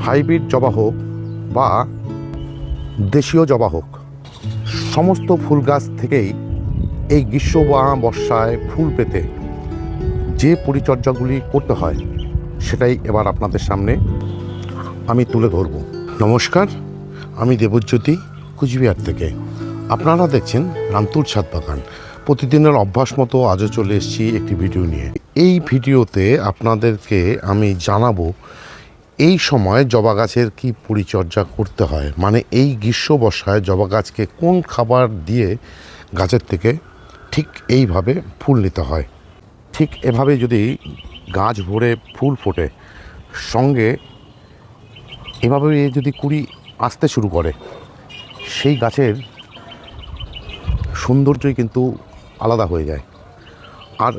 Hybrid জবা হোক বা দেশীয় জবা হোক, সমস্ত ফুল গাছ থেকেই এই গ্রীষ্ম বা বর্ষায় ফুল পেতে যে পরিচর্যাগুলি করতে হয় সেটাই এবার আপনাদের সামনে আমি তুলে ধরব। নমস্কার, আমি দেবজ্যোতি, কুচবিহার থেকে। আপনারা দেখছেন রান্তুর ছাদ বাগান। প্রতিদিনের অভ্যাস মতো আজও চলে এসেছি একটি ভিডিও নিয়ে। এই ভিডিওতে আপনাদেরকে আমি জানাবো এই সময় জবা গাছের কী পরিচর্যা করতে হয়, মানে এই গ্রীষ্ম বর্ষায় জবা গাছকে কোন খাবার দিয়ে গাছের থেকে ঠিক এইভাবে ফুল নিতে হয়। ঠিক এভাবে যদি গাছ ভরে ফুল ফোটে, সঙ্গে এভাবে যদি কুড়ি আসতে শুরু করে, সেই গাছের সৌন্দর্যই কিন্তু আলাদা হয়ে যায়। আর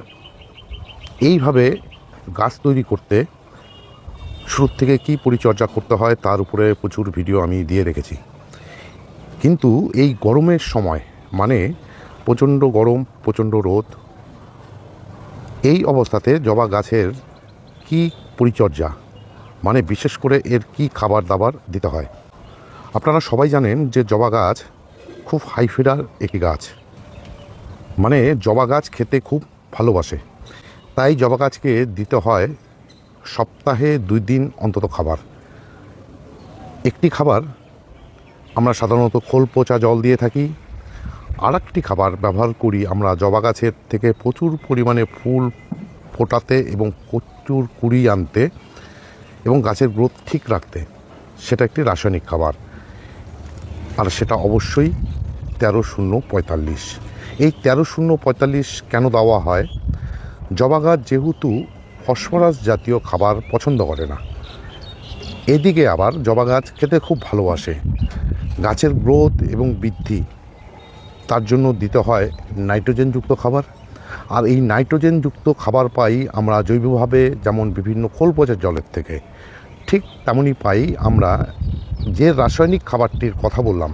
এইভাবে গাছ তৈরি করতে শুরু থেকে কী পরিচর্যা করতে হয় তার উপরে প্রচুর ভিডিও আমি দিয়ে রেখেছি। কিন্তু এই গরমের সময়, মানে প্রচণ্ড গরম, প্রচণ্ড রোদ, এই অবস্থাতে জবা গাছের কী পরিচর্যা, মানে বিশেষ করে এর কী খাবার দাবার দিতে হয়। আপনারা সবাই জানেন যে জবা গাছ খুব হাই ফিডার একটি গাছ, মানে জবা গাছ খেতে খুব ভালোবাসে। তাই জবা গাছকে দিতে হয় সপ্তাহে 2 দিন অন্তত খাবার। একটি খাবার আমরা সাধারণত খোল পচা জল দিয়ে থাকি, আর একটি খাবার ব্যবহার করি আমরা জবা গাছের থেকে প্রচুর পরিমাণে ফুল ফোটাতে এবং প্রচুর কুড়ি আনতে এবং গাছের গ্রোথ ঠিক রাখতে। সেটা একটি রাসায়নিক খাবার, আর সেটা অবশ্যই 13-0-45। এই 13-0-45 কেন দেওয়া হয়? জবা গাছ যেহেতু ফসফরাস জাতীয় খাবার পছন্দ করে না, এদিকে আবার জবা গাছ খেতে খুব ভালোবাসে। গাছের গ্রোথ এবং বৃদ্ধি, তার জন্য দিতে হয় নাইট্রোজেনযুক্ত খাবার। আর এই নাইট্রোজেনযুক্ত খাবার পাই আমরা জৈবভাবে, যেমন বিভিন্ন খোল পচা জলের থেকে, ঠিক তেমনই পাই আমরা যে রাসায়নিক খাবারটির কথা বললাম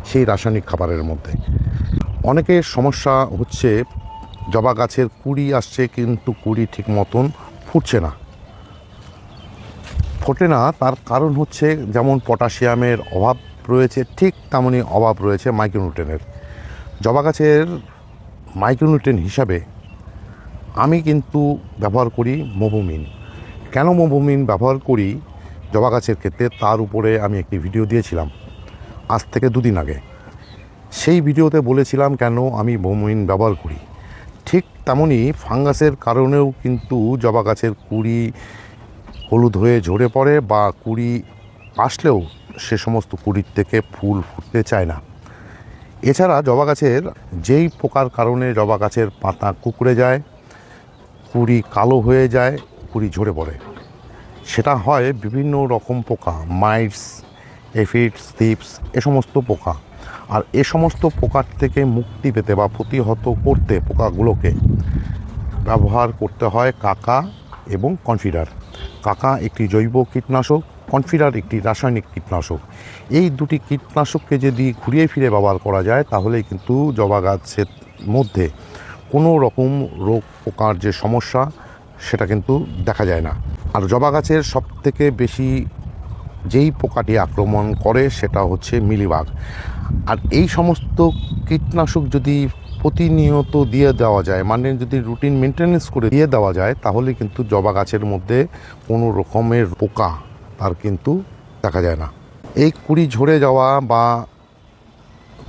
সেই রাসায়নিক খাবারের মধ্যে। অনেকের সমস্যা হচ্ছে জবা গাছের কুড়ি আসছে কিন্তু কুড়ি ঠিক মতন ফুটছে না, ফোটে না। তার কারণ হচ্ছে যেমন পটাশিয়ামের অভাব রয়েছে, ঠিক তেমনই অভাব রয়েছে মাইক্রোনিউট্রেনের। জবা গাছের মাইক্রোনিউট্রেন হিসাবে আমি কিন্তু ব্যবহার করি মোভোমিন। কেন মোভোমিন ব্যবহার করি জবা গাছের ক্ষেত্রে, তার উপরে আমি একটি ভিডিও দিয়েছিলাম আজ থেকে 2 দিন আগে। সেই ভিডিওতে বলেছিলাম কেন আমি মোভোমিন ব্যবহার করি। ঠিক তেমনই ফাঙ্গাসের কারণেও কিন্তু জবা গাছের কুড়ি হলুদ হয়ে ঝরে পড়ে, বা কুড়ি আসলেও সে সমস্ত কুড়ির থেকে ফুল ফুটতে চায় না। এছাড়া জবা গাছের যেই পোকার কারণে জবা গাছের পাতা কুঁকড়ে যায়, কুড়ি কালো হয়ে যায়, কুড়ি ঝরে পড়ে, সেটা হয় বিভিন্ন রকম পোকা, মাইটস, এফিডস, থিপস, এ সমস্ত পোকা। আর এ সমস্ত পোকার থেকে মুক্তি পেতে বা প্রতিহত করতে পোকাগুলোকে ব্যবহার করতে হয় কাকা এবং কনফিডার। কাকা একটি জৈব কীটনাশক, কনফিডার একটি রাসায়নিক কীটনাশক। এই দুটি কীটনাশককে যদি ঘুরিয়ে ফিরে ব্যবহার করা যায়, তাহলেই কিন্তু জবা গাছের মধ্যে কোনো রকম রোগ পোকার যে সমস্যা সেটা কিন্তু দেখা যায় না। আর জবা গাছের সবথেকে বেশি যেই পোকাটি আক্রমণ করে সেটা হচ্ছে মিলিবাগ। আর এই সমস্ত কীটনাশক যদি প্রতিনিয়ত দিয়ে দেওয়া যায়, মানে যদি রুটিন মেনটেন্যান্স করে দিয়ে দেওয়া যায়, তাহলে কিন্তু জবা গাছের মধ্যে কোনো রকমের পোকা তার কিন্তু দেখা যায় না। এই কুড়ি ঝরে যাওয়া বা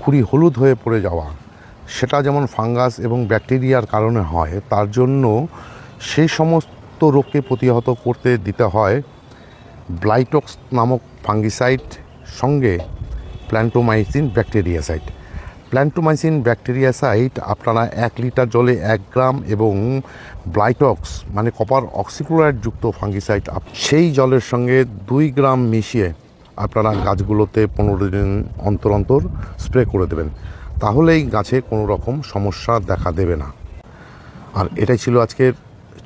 কুড়ি হলুদ হয়ে পড়ে যাওয়া, সেটা যেমন ফাঙ্গাস এবং ব্যাকটেরিয়ার কারণে হয়। তার জন্য সেই সমস্ত রোগকে প্রতিহত করতে দিতে হয় ব্লাইটক্স নামক ফাঙ্গিসাইড, সঙ্গে প্ল্যান্টোমাইসিন ব্যাকটেরিয়াসাইড। প্ল্যান্টোমাইসিন ব্যাকটেরিয়াসাইড আপনারা 1 লিটার জলে 1 গ্রাম, এবং ব্লাইটক্স মানে কপার অক্সিক্লোরাইডযুক্ত ফাঙ্গিসাইড সেই জলের সঙ্গে 2 গ্রাম মিশিয়ে আপনারা গাছগুলোতে 15 দিন অন্তর অন্তর স্প্রে করে দেবেন। তাহলেই গাছে কোনো রকম সমস্যা দেখা দেবে না। আর এটাই ছিল আজকের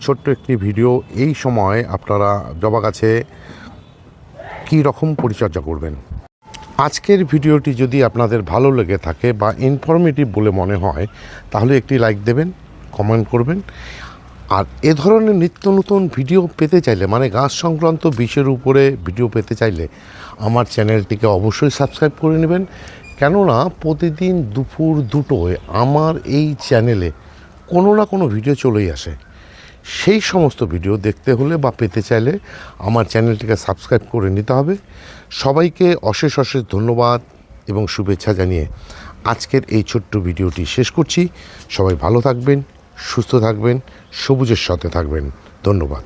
ছোট্ট একটি ভিডিও। এই সময় আপনারা জবা গাছে কী রকম পরিচর্যা করবেন। আজকের ভিডিওটি যদি আপনাদের ভালো লেগে থাকে বা ইনফরমেটিভ বলে মনে হয়, তাহলে একটি লাইক দেবেন, কমেন্ট করবেন। আর এ ধরনের নিত্য নতুন ভিডিও পেতে চাইলে মানে গাছ সংক্রান্ত বিষয়ের উপরে ভিডিও পেতে চাইলে আমার চ্যানেলটিকে অবশ্যই সাবস্ক্রাইব করে নেবেন, কেননা প্রতিদিন দুপুর 2টোয় আমার এই চ্যানেলে কোনো না কোনো ভিডিও চলেই আসে। সেই সমস্ত ভিডিও দেখতে হলে বা পেতে চাইলে আমার চ্যানেলটিকে সাবস্ক্রাইব করে নিতে হবে। সবাইকে অশেষ অশেষ ধন্যবাদ এবং শুভেচ্ছা জানিয়ে আজকের এই ছোট্ট ভিডিওটি শেষ করছি। সবাই ভালো থাকবেন, সুস্থ থাকবেন, সবুজের সাথে থাকবেন। ধন্যবাদ।